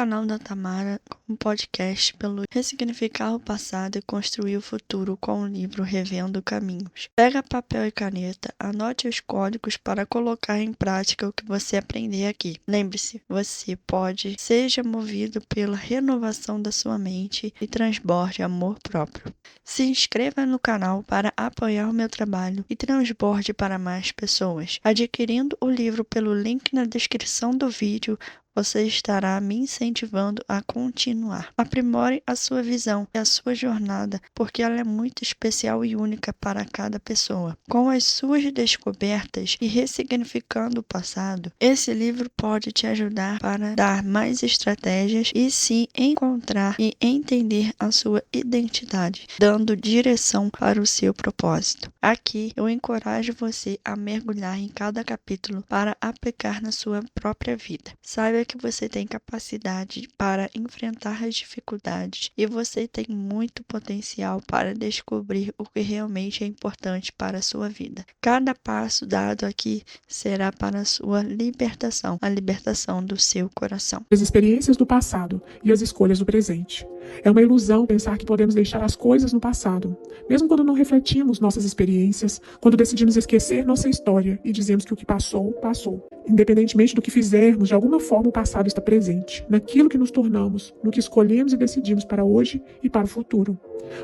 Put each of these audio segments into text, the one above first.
canal da Tamara com podcast pelo Ressignificar o Passado e Construir o Futuro com o livro Revendo Caminhos. Pega papel e caneta, anote os códigos para colocar em prática o que você aprender aqui. Lembre-se, você pode, seja movido pela renovação da sua mente e transborde amor próprio. Se inscreva no canal para apoiar o meu trabalho e transborde para mais pessoas. Adquirindo o livro pelo link na descrição do vídeo, você estará me incentivando a continuar. Aprimore a sua visão e a sua jornada, porque ela é muito especial e única para cada pessoa. Com as suas descobertas e ressignificando o passado, esse livro pode te ajudar para dar mais estratégias e se encontrar e entender a sua identidade, dando direção para o seu propósito. Aqui eu encorajo você a mergulhar em cada capítulo para aplicar na sua própria vida. Saiba que você tem capacidade para enfrentar as dificuldades e você tem muito potencial para descobrir o que realmente é importante para a sua vida. Cada passo dado aqui será para a sua libertação, a libertação do seu coração. As experiências do passado e as escolhas do presente. É uma ilusão pensar que podemos deixar as coisas no passado, mesmo quando não refletimos nossas experiências, quando decidimos esquecer nossa história e dizemos que o que passou, passou. Independentemente do que fizermos, de alguma forma o passado está presente, naquilo que nos tornamos, no que escolhemos e decidimos para hoje e para o futuro.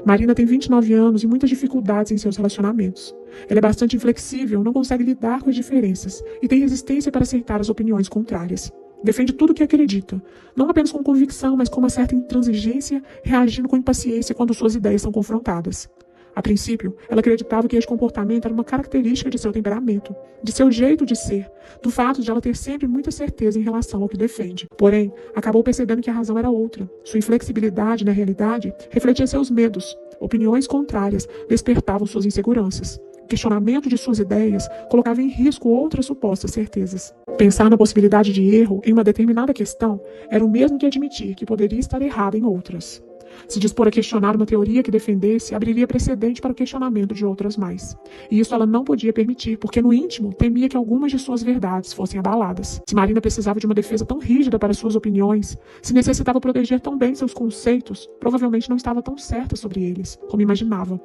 Marina tem 29 anos e muitas dificuldades em seus relacionamentos. Ela é bastante inflexível, não consegue lidar com as diferenças e tem resistência para aceitar as opiniões contrárias. Defende tudo o que acredita, não apenas com convicção, mas com uma certa intransigência, reagindo com impaciência quando suas ideias são confrontadas. A princípio, ela acreditava que este comportamento era uma característica de seu temperamento, de seu jeito de ser, do fato de ela ter sempre muita certeza em relação ao que defende. Porém, acabou percebendo que a razão era outra. Sua inflexibilidade, na realidade, refletia seus medos. Opiniões contrárias despertavam suas inseguranças. O questionamento de suas ideias colocava em risco outras supostas certezas. Pensar na possibilidade de erro em uma determinada questão era o mesmo que admitir que poderia estar errada em outras. Se dispor a questionar uma teoria que defendesse abriria precedente para o questionamento de outras mais. E isso ela não podia permitir, porque no íntimo temia que algumas de suas verdades fossem abaladas. Se Marina precisava de uma defesa tão rígida para suas opiniões, se necessitava proteger tão bem seus conceitos, provavelmente não estava tão certa sobre eles, como imaginava.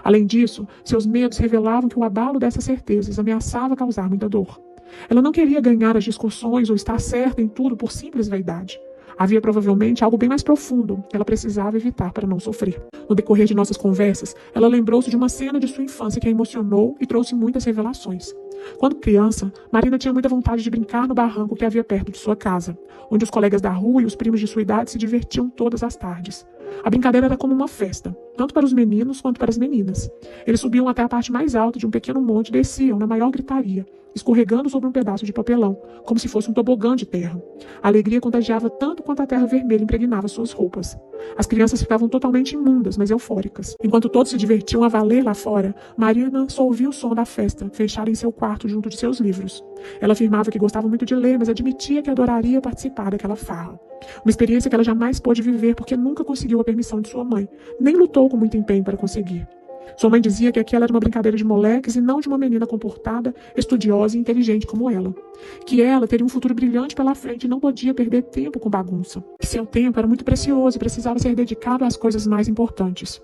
Além disso, seus medos revelavam que o abalo dessas certezas ameaçava causar muita dor. Ela não queria ganhar as discussões ou estar certa em tudo por simples vaidade. Havia provavelmente algo bem mais profundo que ela precisava evitar para não sofrer. No decorrer de nossas conversas, ela lembrou-se de uma cena de sua infância que a emocionou e trouxe muitas revelações. Quando criança, Marina tinha muita vontade de brincar no barranco que havia perto de sua casa, onde os colegas da rua e os primos de sua idade se divertiam todas as tardes. A brincadeira era como uma festa, tanto para os meninos quanto para as meninas. Eles subiam até a parte mais alta de um pequeno monte e desciam na maior gritaria, escorregando sobre um pedaço de papelão, como se fosse um tobogã de terra. A alegria contagiava tanto quanto a terra vermelha impregnava suas roupas. As crianças ficavam totalmente imundas, mas eufóricas. Enquanto todos se divertiam a valer lá fora, Marina só ouvia o som da festa, fechada em seu quarto junto de seus livros. Ela afirmava que gostava muito de ler, mas admitia que adoraria participar daquela farra. Uma experiência que ela jamais pôde viver porque nunca conseguiu a permissão de sua mãe, nem lutou com muito empenho para conseguir. Sua mãe dizia que aquela era uma brincadeira de moleques e não de uma menina comportada, estudiosa e inteligente como ela. Que ela teria um futuro brilhante pela frente e não podia perder tempo com bagunça. Que seu tempo era muito precioso e precisava ser dedicado às coisas mais importantes.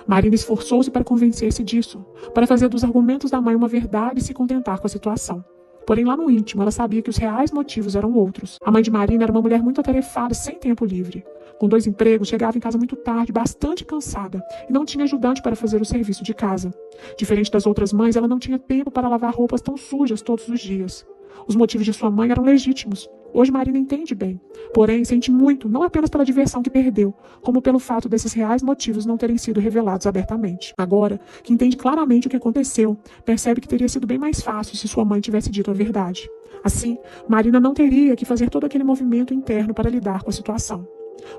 Marina esforçou-se para convencer-se disso, para fazer dos argumentos da mãe uma verdade e se contentar com a situação. Porém, lá no íntimo, ela sabia que os reais motivos eram outros. A mãe de Marina era uma mulher muito atarefada, sem tempo livre. Com 2 empregos, chegava em casa muito tarde, bastante cansada, e não tinha ajudante para fazer o serviço de casa. Diferente das outras mães, ela não tinha tempo para lavar roupas tão sujas todos os dias. Os motivos de sua mãe eram legítimos. Hoje Marina entende bem. Porém, sente muito, não apenas pela diversão que perdeu, como pelo fato desses reais motivos não terem sido revelados abertamente. Agora, que entende claramente o que aconteceu, percebe que teria sido bem mais fácil se sua mãe tivesse dito a verdade. Assim, Marina não teria que fazer todo aquele movimento interno para lidar com a situação.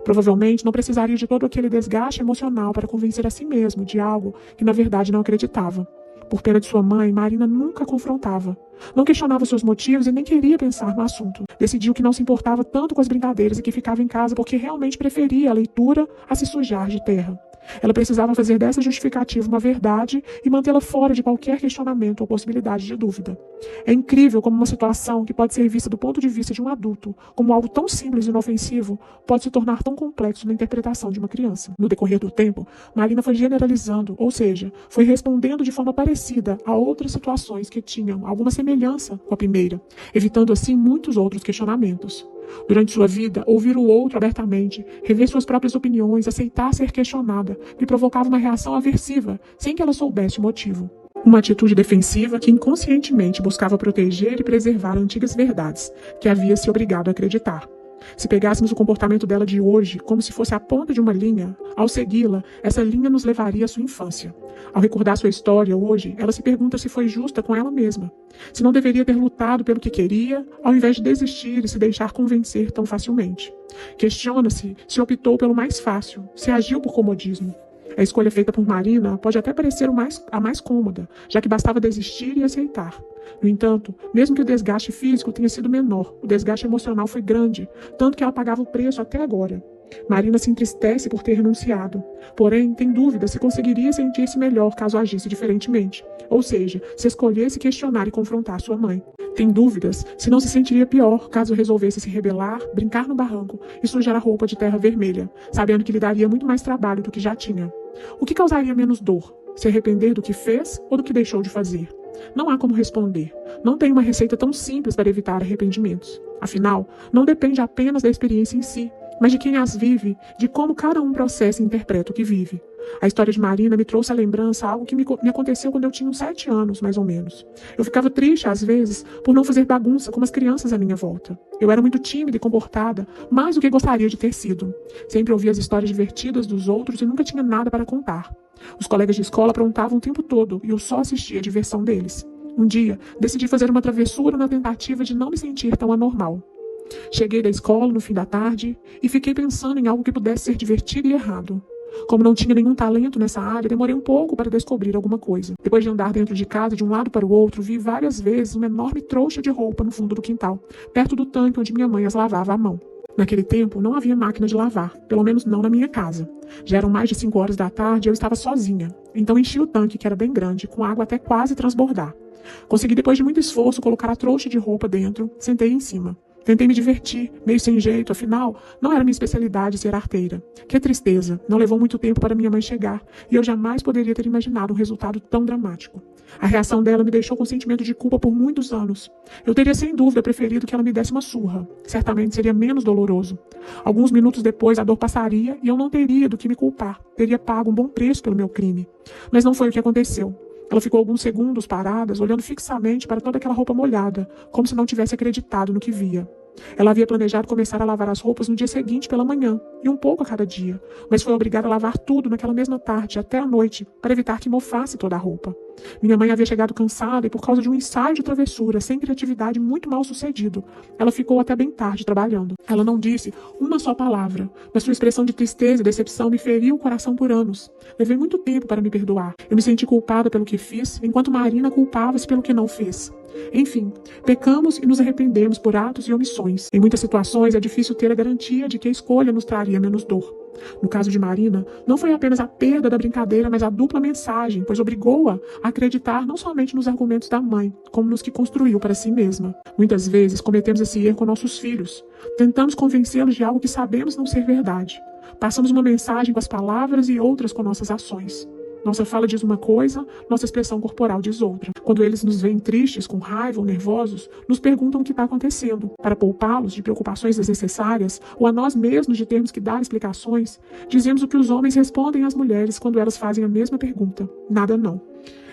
Provavelmente não precisaria de todo aquele desgaste emocional para convencer a si mesmo de algo que na verdade não acreditava. Por pena de sua mãe, Marina nunca a confrontava. Não questionava seus motivos e nem queria pensar no assunto. Decidiu que não se importava tanto com as brincadeiras e que ficava em casa porque realmente preferia a leitura a se sujar de terra. Ela precisava fazer dessa justificativa uma verdade e mantê-la fora de qualquer questionamento ou possibilidade de dúvida. É incrível como uma situação que pode ser vista do ponto de vista de um adulto como algo tão simples e inofensivo pode se tornar tão complexo na interpretação de uma criança. No decorrer do tempo, Marina foi generalizando, ou seja, foi respondendo de forma parecida a outras situações que tinham alguma semelhança com a primeira, evitando assim muitos outros questionamentos. Durante sua vida, ouvir o outro abertamente, rever suas próprias opiniões, aceitar ser questionada, lhe provocava uma reação aversiva, sem que ela soubesse o motivo. Uma atitude defensiva que inconscientemente buscava proteger e preservar antigas verdades que havia se obrigado a acreditar. Se pegássemos o comportamento dela de hoje como se fosse a ponta de uma linha, ao segui-la, essa linha nos levaria à sua infância. Ao recordar sua história hoje, ela se pergunta se foi justa com ela mesma, se não deveria ter lutado pelo que queria, ao invés de desistir e se deixar convencer tão facilmente. Questiona-se se optou pelo mais fácil, se agiu por comodismo. A escolha feita por Marina pode até parecer a mais cômoda, já que bastava desistir e aceitar. No entanto, mesmo que o desgaste físico tenha sido menor, o desgaste emocional foi grande, tanto que ela pagava o preço até agora. Marina se entristece por ter renunciado, porém tem dúvida se conseguiria sentir-se melhor caso agisse diferentemente, ou seja, se escolhesse questionar e confrontar sua mãe. Tem dúvidas se não se sentiria pior caso resolvesse se rebelar, brincar no barranco e sujar a roupa de terra vermelha, sabendo que lhe daria muito mais trabalho do que já tinha. O que causaria menos dor? Se arrepender do que fez ou do que deixou de fazer? Não há como responder. Não tem uma receita tão simples para evitar arrependimentos. Afinal, não depende apenas da experiência em si, mas de quem as vive, de como cada um processa e interpreta o que vive. A história de Marina me trouxe à lembrança algo que me aconteceu quando eu tinha uns 7 anos, mais ou menos. Eu ficava triste, às vezes, por não fazer bagunça como as crianças à minha volta. Eu era muito tímida e comportada, mais do que gostaria de ter sido. Sempre ouvia as histórias divertidas dos outros e nunca tinha nada para contar. Os colegas de escola aprontavam o tempo todo e eu só assistia a diversão deles. Um dia, decidi fazer uma travessura na tentativa de não me sentir tão anormal. Cheguei da escola no fim da tarde e fiquei pensando em algo que pudesse ser divertido e errado. Como não tinha nenhum talento nessa área, demorei um pouco para descobrir alguma coisa. Depois de andar dentro de casa de um lado para o outro, vi várias vezes uma enorme trouxa de roupa no fundo do quintal, perto do tanque onde minha mãe as lavava à mão. Naquele tempo, não havia máquina de lavar, pelo menos não na minha casa. Já eram mais de 5 horas da tarde e eu estava sozinha. Então enchi o tanque, que era bem grande, com água até quase transbordar. Consegui, depois de muito esforço, colocar a trouxa de roupa dentro, sentei em cima. Tentei me divertir, meio sem jeito, afinal, não era minha especialidade ser arteira. Que tristeza, não levou muito tempo para minha mãe chegar, e eu jamais poderia ter imaginado um resultado tão dramático. A reação dela me deixou com sentimento de culpa por muitos anos. Eu teria sem dúvida preferido que ela me desse uma surra. Certamente seria menos doloroso. Alguns minutos depois a dor passaria e eu não teria do que me culpar. Teria pago um bom preço pelo meu crime. Mas não foi o que aconteceu. Ela ficou alguns segundos paradas, olhando fixamente para toda aquela roupa molhada, como se não tivesse acreditado no que via. Ela havia planejado começar a lavar as roupas no dia seguinte pela manhã, e um pouco a cada dia, mas foi obrigada a lavar tudo naquela mesma tarde, até a noite, para evitar que mofasse toda a roupa. Minha mãe havia chegado cansada e, por causa de um ensaio de travessura, sem criatividade, muito mal sucedido, ela ficou até bem tarde trabalhando. Ela não disse uma só palavra, mas sua expressão de tristeza e decepção me feriu o coração por anos. Levei muito tempo para me perdoar. Eu me senti culpada pelo que fiz, enquanto Marina culpava-se pelo que não fez. Enfim, pecamos e nos arrependemos por atos e omissões. Em muitas situações é difícil ter a garantia de que a escolha nos traria menos dor. No caso de Marina, não foi apenas a perda da brincadeira, mas a dupla mensagem, pois obrigou-a a acreditar não somente nos argumentos da mãe, como nos que construiu para si mesma. Muitas vezes cometemos esse erro com nossos filhos. Tentamos convencê-los de algo que sabemos não ser verdade. Passamos uma mensagem com as palavras e outras com nossas ações. Nossa fala diz uma coisa, nossa expressão corporal diz outra. Quando eles nos veem tristes, com raiva ou nervosos, nos perguntam o que está acontecendo. Para poupá-los de preocupações desnecessárias, ou a nós mesmos de termos que dar explicações, dizemos o que os homens respondem às mulheres quando elas fazem a mesma pergunta: nada não.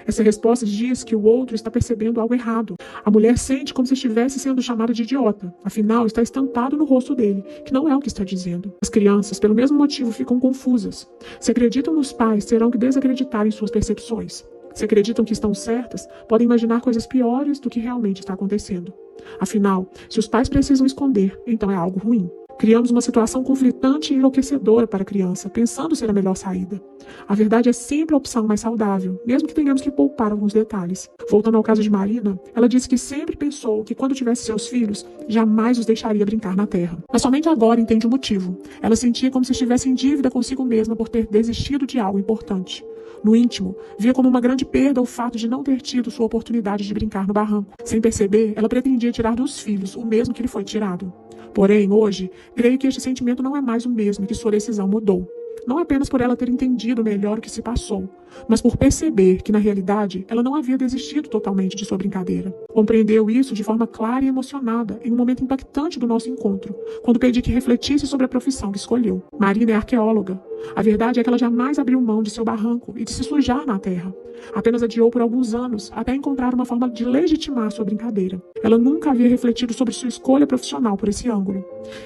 Essa resposta diz que o outro está percebendo algo errado. A mulher sente como se estivesse sendo chamada de idiota. Afinal, está estampado no rosto dele, que não é o que está dizendo. As crianças, pelo mesmo motivo, ficam confusas. Se acreditam nos pais, terão que desacreditar em suas percepções. Se acreditam que estão certas, podem imaginar coisas piores do que realmente está acontecendo. Afinal, se os pais precisam esconder, então é algo ruim. Criamos uma situação conflitante e enlouquecedora para a criança, pensando ser a melhor saída. A verdade é sempre a opção mais saudável, mesmo que tenhamos que poupar alguns detalhes. Voltando ao caso de Marina, ela disse que sempre pensou que quando tivesse seus filhos, jamais os deixaria brincar na terra. Mas somente agora entende o motivo. Ela sentia como se estivesse em dívida consigo mesma por ter desistido de algo importante. No íntimo, via como uma grande perda o fato de não ter tido sua oportunidade de brincar no barranco. Sem perceber, ela pretendia tirar dos filhos o mesmo que lhe foi tirado. Porém, hoje, creio que este sentimento não é mais o mesmo e que sua decisão mudou. Não apenas por ela ter entendido melhor o que se passou, mas por perceber que, na realidade, ela não havia desistido totalmente de sua brincadeira. Compreendeu isso de forma clara e emocionada em um momento impactante do nosso encontro, quando pedi que refletisse sobre a profissão que escolheu. Marina é arqueóloga. A verdade é que ela jamais abriu mão de seu barranco e de se sujar na terra. Apenas adiou por alguns anos até encontrar uma forma de legitimar sua brincadeira. Ela nunca havia refletido sobre sua escolha profissional por esse ângulo.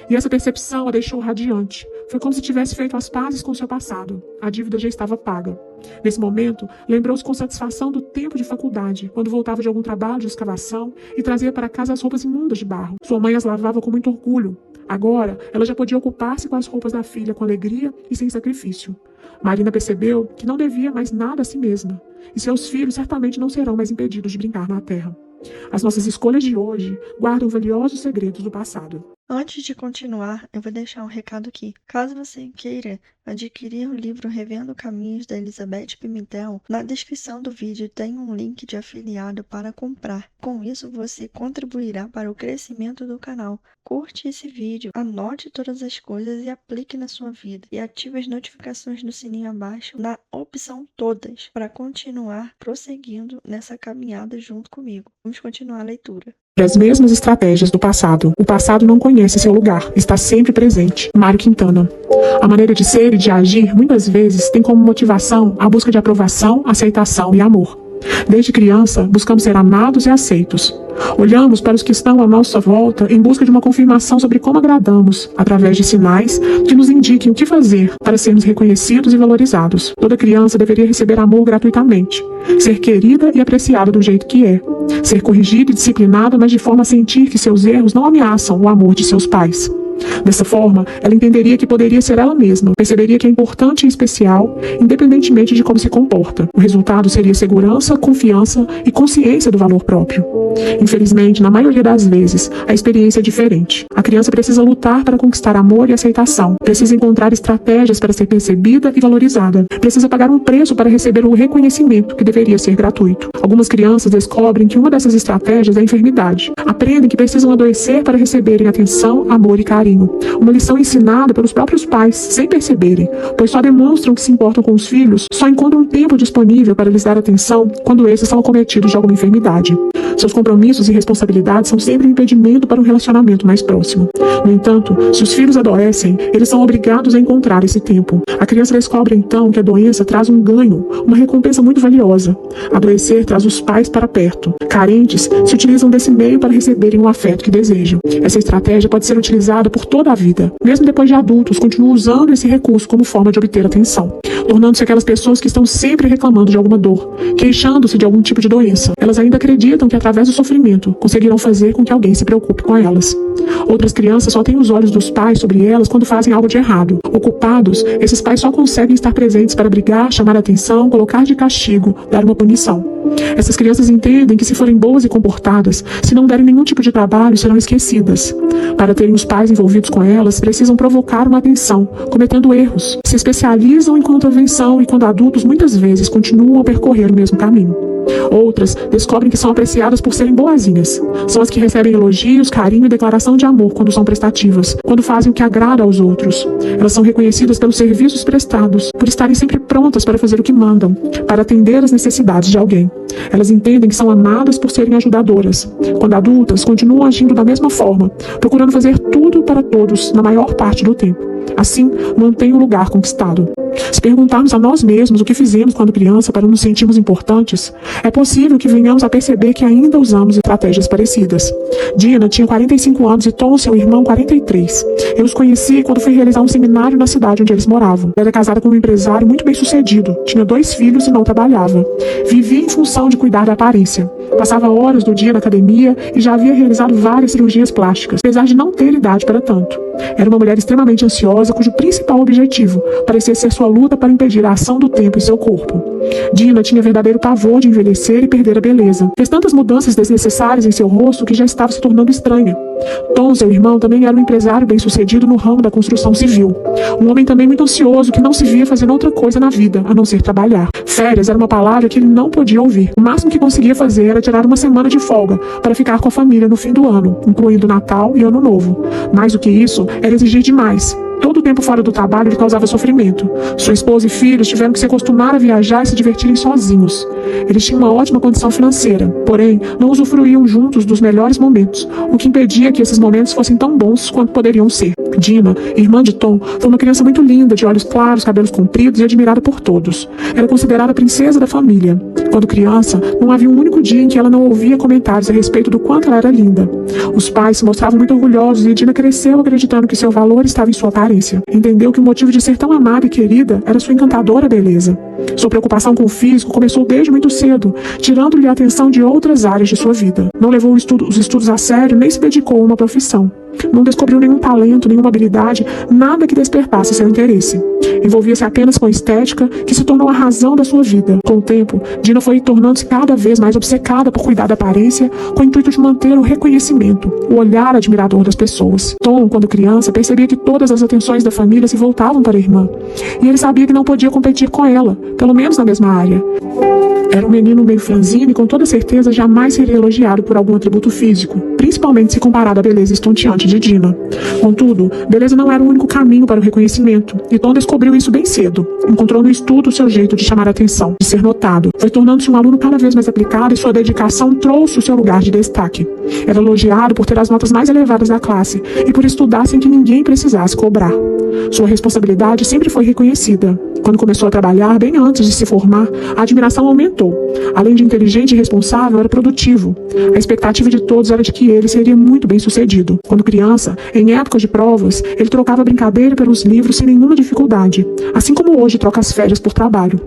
E essa percepção a deixou radiante. Foi como se tivesse feito as pazes com seu passado. A dívida já estava paga. Nesse momento, lembrou-se com satisfação do tempo de faculdade, quando voltava de algum trabalho de escavação e trazia para casa as roupas imundas de barro. Sua mãe as lavava com muito orgulho. Agora, ela já podia ocupar-se com as roupas da filha com alegria e sem sacrifício. Marina percebeu que não devia mais nada a si mesma, e seus filhos certamente não serão mais impedidos de brincar na terra. As nossas escolhas de hoje guardam valiosos segredos do passado. Antes de continuar, eu vou deixar um recado aqui. Caso você queira adquirir o livro Revendo Caminhos da Elizabeth Pimentel, na descrição do vídeo tem um link de afiliado para comprar. Com isso, você contribuirá para o crescimento do canal. Curte esse vídeo, anote todas as coisas e aplique na sua vida. E ative as notificações do sininho abaixo na opção todas, para continuar prosseguindo nessa caminhada junto comigo. Vamos continuar a leitura. As mesmas estratégias do passado. O passado não conhece seu lugar, está sempre presente. Mário Quintana. A maneira de ser e de agir, muitas vezes, tem como motivação a busca de aprovação, aceitação e amor. Desde criança, buscamos ser amados e aceitos. Olhamos para os que estão à nossa volta em busca de uma confirmação sobre como agradamos, através de sinais que nos indiquem o que fazer para sermos reconhecidos e valorizados. Toda criança deveria receber amor gratuitamente, ser querida e apreciada do jeito que é, ser corrigida e disciplinada, mas de forma a sentir que seus erros não ameaçam o amor de seus pais. Dessa forma, ela entenderia que poderia ser ela mesma, perceberia que é importante e especial, independentemente de como se comporta. O resultado seria segurança, confiança e consciência do valor próprio. Infelizmente, na maioria das vezes, a experiência é diferente. A criança precisa lutar para conquistar amor e aceitação, precisa encontrar estratégias para ser percebida e valorizada, precisa pagar um preço para receber o reconhecimento que deveria ser gratuito. Algumas crianças descobrem que uma dessas estratégias é a enfermidade. Aprendem que precisam adoecer para receberem atenção, amor e carinho. Uma lição ensinada pelos próprios pais, sem perceberem, pois só demonstram que se importam com os filhos, só encontram um tempo disponível para lhes dar atenção quando esses são acometidos de alguma enfermidade. Seus compromissos e responsabilidades são sempre um impedimento para um relacionamento mais próximo. No entanto, se os filhos adoecem, eles são obrigados a encontrar esse tempo. A criança descobre então que a doença traz um ganho, uma recompensa muito valiosa. Adoecer traz os pais para perto. Carentes se utilizam desse meio para receberem o afeto que desejam. Essa estratégia pode ser utilizada por toda a vida. Mesmo depois de adultos, continuam usando esse recurso como forma de obter atenção, tornando-se aquelas pessoas que estão sempre reclamando de alguma dor, queixando-se de algum tipo de doença. Elas ainda acreditam que através do sofrimento conseguirão fazer com que alguém se preocupe com elas. Outras crianças só têm os olhos dos pais sobre elas quando fazem algo de errado. Ocupados, esses pais só conseguem estar presentes para brigar, chamar a atenção, colocar de castigo, dar uma punição. Essas crianças entendem que se forem boas e comportadas, se não derem nenhum tipo de trabalho, serão esquecidas. Para terem os pais envolvidos com elas, precisam provocar uma atenção, cometendo erros. Se especializam em contravenção e, quando adultos, muitas vezes continuam a percorrer o mesmo caminho. Outras descobrem que são apreciadas por serem boazinhas. São as que recebem elogios, carinho e declaração de amor quando são prestativas, quando fazem o que agrada aos outros. Elas são reconhecidas pelos serviços prestados, por estarem sempre prontas para fazer o que mandam, para atender às necessidades de alguém. Elas entendem que são amadas por serem ajudadoras. Quando adultas, continuam agindo da mesma forma, procurando fazer tudo para todos na maior parte do tempo. Assim, mantém o lugar conquistado. Se perguntarmos a nós mesmos o que fizemos quando criança para nos sentirmos importantes, é possível que venhamos a perceber que ainda usamos estratégias parecidas. Dina tinha 45 anos e Tom, seu irmão, 43. Eu os conheci quando fui realizar um seminário na cidade onde eles moravam. Ela era casada com um empresário muito bem sucedido, tinha 2 filhos e não trabalhava. Vivia em função de cuidar da aparência. Passava horas do dia na academia e já havia realizado várias cirurgias plásticas, apesar de não ter idade para tanto. Era uma mulher extremamente ansiosa, cujo principal objetivo parecia ser sua luta para impedir a ação do tempo em seu corpo. Dina tinha verdadeiro pavor de envelhecer e perder a beleza. Fez tantas mudanças desnecessárias em seu rosto que já estava se tornando estranha. Tom, seu irmão, também era um empresário bem-sucedido no ramo da construção civil. Um homem também muito ansioso que não se via fazendo outra coisa na vida, a não ser trabalhar. Férias era uma palavra que ele não podia ouvir. O máximo que conseguia fazer era tirar uma semana de folga para ficar com a família no fim do ano, incluindo Natal e Ano Novo. Mais do que isso, era exigir demais. Todo o tempo fora do trabalho lhe causava sofrimento. Sua esposa e filhos tiveram que se acostumar a viajar e se divertirem sozinhos. Eles tinham uma ótima condição financeira, porém não usufruíam juntos dos melhores momentos, o que impedia que esses momentos fossem tão bons quanto poderiam ser. Dina, irmã de Tom, foi uma criança muito linda, de olhos claros, cabelos compridos e admirada por todos. Era considerada a princesa da família. Quando criança, não havia um único dia em que ela não ouvia comentários a respeito do quanto ela era linda. Os pais se mostravam muito orgulhosos e Dina cresceu acreditando que seu valor estava em sua aparência. Entendeu que o motivo de ser tão amada e querida era sua encantadora beleza. Sua preocupação com o físico começou desde muito cedo, tirando-lhe a atenção de outras áreas de sua vida. Não levou os estudos a sério, nem se dedicou a uma profissão. Não descobriu nenhum talento, nenhuma habilidade, nada que despertasse seu interesse. Envolvia-se apenas com a estética, que se tornou a razão da sua vida. Com o tempo, Dina foi tornando-se cada vez mais obcecada por cuidar da aparência, com o intuito de manter o reconhecimento, o olhar admirador das pessoas. Tom, quando criança, percebia que todas as atenções da família se voltavam para a irmã, e ele sabia que não podia competir com ela, pelo menos na mesma área. Era um menino meio franzino e com toda certeza jamais seria elogiado por algum atributo físico, principalmente se comparado à beleza estonteante de Dina. Contudo, beleza não era o único caminho para o reconhecimento, e Tom descobriu isso bem cedo. Encontrou no estudo o seu jeito de chamar a atenção, de ser notado. Foi tornando-se um aluno cada vez mais aplicado e sua dedicação trouxe o seu lugar de destaque. Era elogiado por ter as notas mais elevadas da classe e por estudar sem que ninguém precisasse cobrar. Sua responsabilidade sempre foi reconhecida. Quando começou a trabalhar, bem antes de se formar, a admiração aumentou. Além de inteligente e responsável, era produtivo. A expectativa de todos era de que ele seria muito bem sucedido. Quando criança, em épocas de provas, ele trocava a brincadeira pelos livros sem nenhuma dificuldade, assim como hoje troca as férias por trabalho.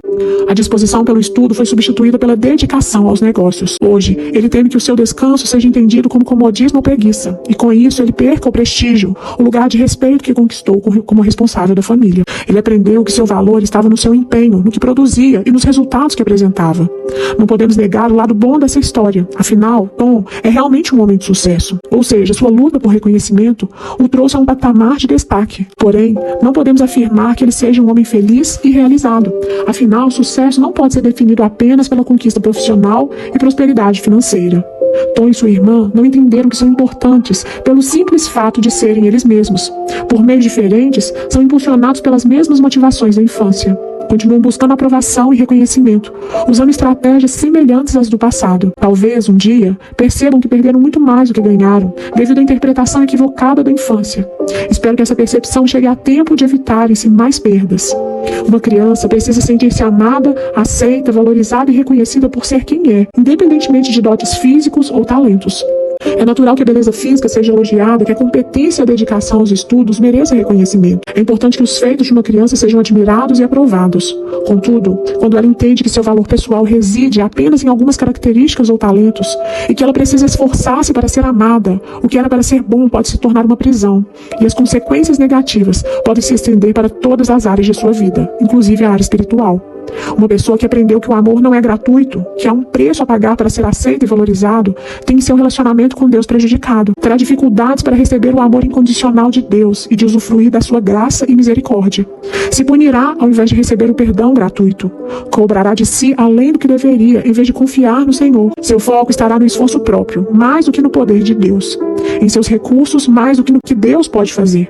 A disposição pelo estudo foi substituída pela dedicação aos negócios. Hoje, ele teme que o seu descanso seja entendido como comodismo ou preguiça, e com isso ele perca o prestígio, o lugar de respeito que conquistou como responsável da família. Ele aprendeu que seu valor estava no seu empenho, no que produzia e nos resultados que apresentava. Não podemos negar o lado bom dessa história. Afinal, Tom é realmente um homem de sucesso. Ou seja, sua luta por reconhecimento o trouxe a um patamar de destaque. Porém, não podemos afirmar que ele seja um homem feliz e realizado. Afinal, o sucesso não pode ser definido apenas pela conquista profissional e prosperidade financeira. Tom e sua irmã não entenderam que são importantes pelo simples fato de serem eles mesmos. Por meios diferentes, são impulsionados pelas mesmas motivações da infância. Continuam buscando aprovação e reconhecimento, usando estratégias semelhantes às do passado. Talvez, um dia, percebam que perderam muito mais do que ganharam, devido à interpretação equivocada da infância. Espero que essa percepção chegue a tempo de evitarem-se mais perdas. Uma criança precisa sentir-se amada, aceita, valorizada e reconhecida por ser quem é, independentemente de dotes físicos ou talentos. É natural que a beleza física seja elogiada, que a competência e a dedicação aos estudos mereça reconhecimento. É importante que os feitos de uma criança sejam admirados e aprovados. Contudo, quando ela entende que seu valor pessoal reside apenas em algumas características ou talentos, e que ela precisa esforçar-se para ser amada, o que era para ser bom pode se tornar uma prisão, e as consequências negativas podem se estender para todas as áreas de sua vida, inclusive a área espiritual. Uma pessoa que aprendeu que o amor não é gratuito, que há um preço a pagar para ser aceito e valorizado, tem seu relacionamento com Deus prejudicado. Terá dificuldades para receber o amor incondicional de Deus e de usufruir da sua graça e misericórdia. Se punirá ao invés de receber o perdão gratuito. Cobrará de si além do que deveria, em vez de confiar no Senhor. Seu foco estará no esforço próprio, mais do que no poder de Deus. Em seus recursos, mais do que no que Deus pode fazer.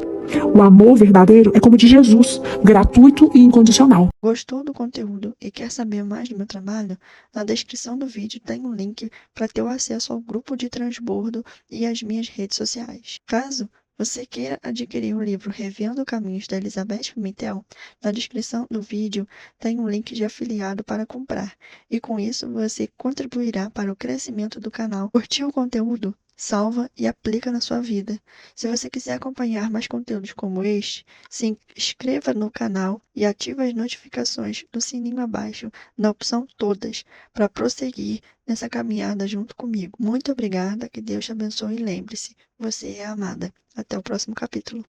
O amor verdadeiro é como o de Jesus, gratuito e incondicional. Gostou do conteúdo e quer saber mais do meu trabalho? Na descrição do vídeo tem um link para ter o acesso ao grupo de transbordo e às minhas redes sociais. Caso você queira adquirir o livro Revendo Caminhos da Elizabeth Pimentel, na descrição do vídeo tem um link de afiliado para comprar. E com isso você contribuirá para o crescimento do canal. Curtiu o conteúdo? salva e aplica na sua vida. Se você quiser acompanhar mais conteúdos como este, se inscreva no canal e ative as notificações do sininho abaixo, na opção Todas, para prosseguir nessa caminhada junto comigo. Muito obrigada, que Deus te abençoe e lembre-se, você é amada. Até o próximo capítulo.